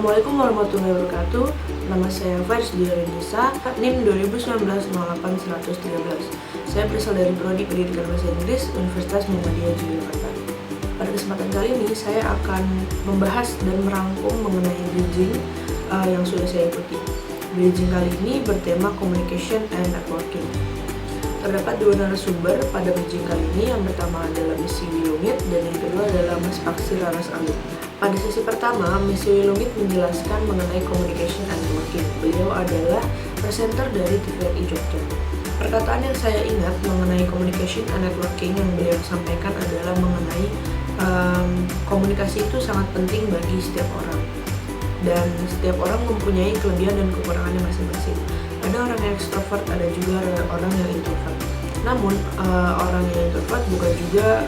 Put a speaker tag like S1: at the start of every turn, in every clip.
S1: Assalamualaikum warahmatullahi wabarakatuh. Nama saya Faiz Diarindisa, NIM 2019-08-113. Saya berasal dari Prodi Pendidikan Bahasa Inggris Universitas Muhammadiyah Yogyakarta. Pada kesempatan kali ini saya akan membahas dan merangkum mengenai bridging yang sudah saya ikuti. Bridging kali ini bertema Communication and Networking. Terdapat dua narasumber pada bridging kali ini. Yang pertama adalah Miss Wilungit dan yang kedua adalah Mas Paksi Raras Alit. Pada sesi pertama, Miss Wilungit menjelaskan mengenai Communication and Networking. Beliau adalah presenter dari TVRI Jogja. Perkataan yang saya ingat mengenai Communication and Networking yang beliau sampaikan adalah mengenai komunikasi itu sangat penting bagi setiap orang. Dan setiap orang mempunyai kelebihan dan kekurangannya masing-masing. Ada orang yang ekstrovert, ada juga orang yang introvert. Namun orang yang introvert bukan juga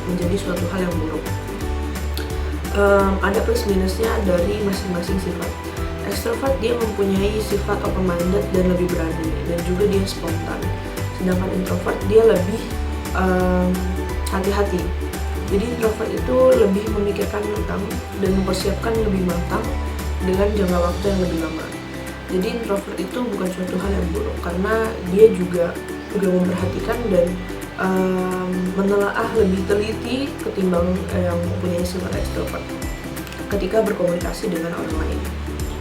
S1: menjadi suatu hal yang buruk. Ada plus minusnya dari masing-masing sifat. Ekstrovert dia mempunyai sifat open-minded dan lebih berani, dan juga dia spontan. Sedangkan introvert dia lebih hati-hati. Jadi introvert itu lebih memikirkan tentang dan mempersiapkan lebih matang dengan jangka waktu yang lebih lama. Jadi introvert itu bukan suatu hal yang buruk, karena dia juga memperhatikan dan menelaah lebih teliti ketimbang yang mempunyai sifat ekstrovert ketika berkomunikasi dengan orang lain.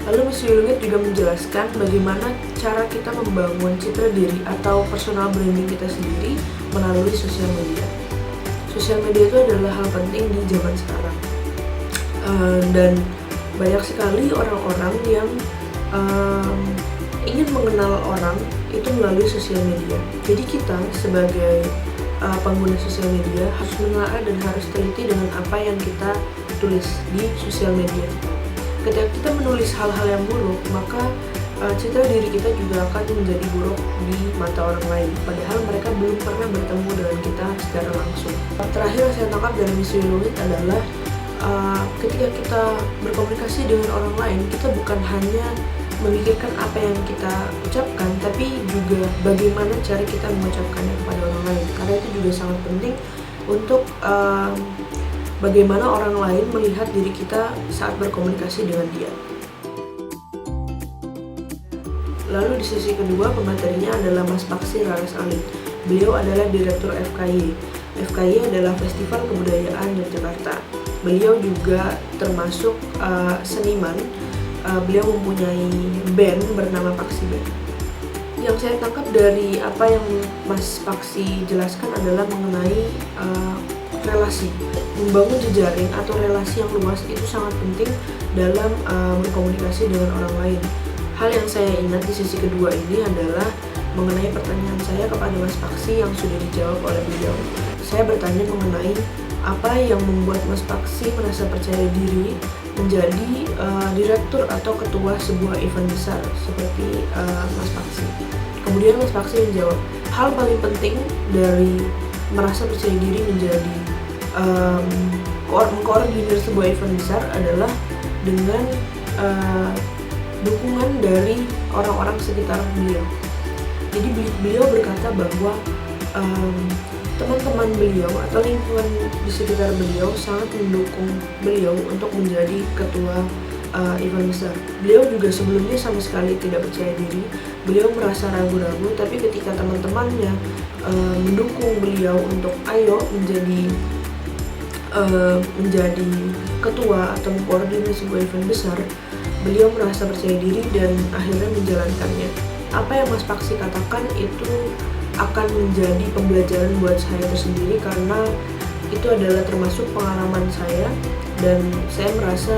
S1: Lalu Miss Wilungit juga menjelaskan bagaimana cara kita membangun citra diri atau personal branding kita sendiri melalui sosial media. Sosial media itu adalah hal penting di zaman sekarang, dan banyak sekali orang-orang yang ingin mengenal orang itu melalui sosial media. Jadi kita sebagai pengguna sosial media harus menelaah dan harus teliti dengan apa yang kita tulis di sosial media. Ketika kita menulis hal-hal yang buruk, maka citra diri kita juga akan menjadi buruk di mata orang lain, padahal mereka belum pernah bertemu dengan kita secara langsung. Terakhir yang saya tangkap dari Miss Wilungit adalah ketika kita berkomunikasi dengan orang lain, kita bukan hanya memikirkan apa yang kita ucapkan, tapi juga bagaimana cara kita mengucapkannya kepada orang lain, karena itu juga sangat penting untuk bagaimana orang lain melihat diri kita saat berkomunikasi dengan dia. Lalu di sesi kedua, pematerinya adalah Mas Paksi Raras Alit. Beliau adalah Direktur FKY. FKY adalah Festival Kebudayaan Yogyakarta. Beliau juga termasuk seniman. Beliau mempunyai band bernama Paksi Band. Yang saya tangkap dari apa yang Mas Paksi jelaskan adalah mengenai relasi. Membangun jejaring atau relasi yang luas itu sangat penting dalam berkomunikasi dengan orang lain. Hal yang saya ingat di sesi kedua ini adalah mengenai pertanyaan saya kepada Mas Paksi yang sudah dijawab oleh beliau. Saya bertanya mengenai apa yang membuat Mas Paksi merasa percaya diri menjadi direktur atau ketua sebuah event besar seperti Mas Paksi. Kemudian Mas Paksi menjawab, hal paling penting dari merasa percaya diri menjadi mengkoordinir sebuah event besar adalah dengan dukungan dari orang-orang sekitar beliau. Jadi beliau berkata bahwa teman-teman beliau atau lingkungan di sekitar beliau sangat mendukung beliau untuk menjadi ketua event besar. Beliau juga sebelumnya sama sekali tidak percaya diri, beliau merasa ragu-ragu, tapi ketika teman-temannya mendukung beliau untuk ayo menjadi ketua atau mengkoordinir sebuah event besar, beliau merasa percaya diri dan akhirnya menjalankannya. Apa yang Mas Paksi katakan itu akan menjadi pembelajaran buat saya tersendiri, karena itu adalah termasuk pengalaman saya, dan saya merasa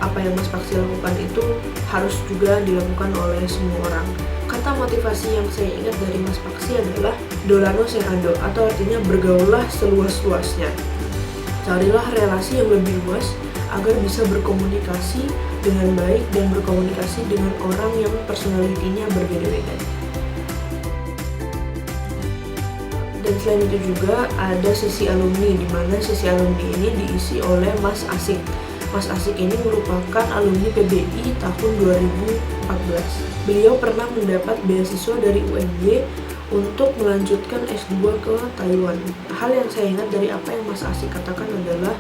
S1: apa yang Mas Paksi lakukan itu harus juga dilakukan oleh semua orang. Kata motivasi yang saya ingat dari Mas Paksi adalah dolano sing ando, atau artinya bergaullah seluas-luasnya. Carilah relasi yang lebih luas agar bisa berkomunikasi dengan baik dan berkomunikasi dengan orang yang personalitinya berbeda-beda. Dan selain itu juga ada sesi alumni, di mana sesi alumni ini diisi oleh Mas Asik. Mas Asik ini merupakan alumni PBI tahun 2014. Beliau pernah mendapat beasiswa dari UNY untuk melanjutkan S2 ke Taiwan. Hal yang saya ingat dari apa yang Mas Asik katakan adalah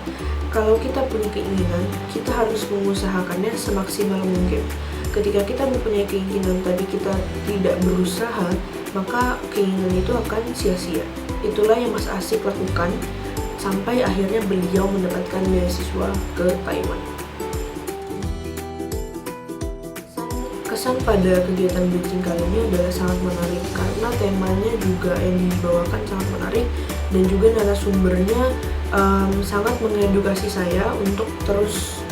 S1: kalau kita punya keinginan, kita harus mengusahakannya semaksimal mungkin. Ketika kita mempunyai keinginan tapi kita tidak berusaha, maka keinginan itu akan sia-sia. Itulah yang Mas Asik lakukan sampai akhirnya beliau mendapatkan beasiswa ke Taiwan. Kesan pada kegiatan bridging kali ini adalah sangat menarik karena temanya juga yang dibawakan sangat menarik dan juga narasumbernya sangat mengedukasi saya untuk terus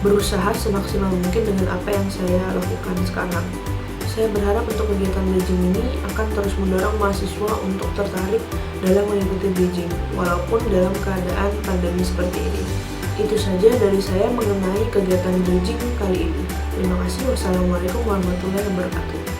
S1: berusaha semaksimal mungkin dengan apa yang saya lakukan sekarang. Saya berharap untuk kegiatan bridging ini akan terus mendorong mahasiswa untuk tertarik dalam mengikuti bridging walaupun dalam keadaan pandemi seperti ini. Itu saja dari saya mengenai kegiatan bridging kali ini. Terima kasih. Wassalamualaikum warahmatullahi wabarakatuh.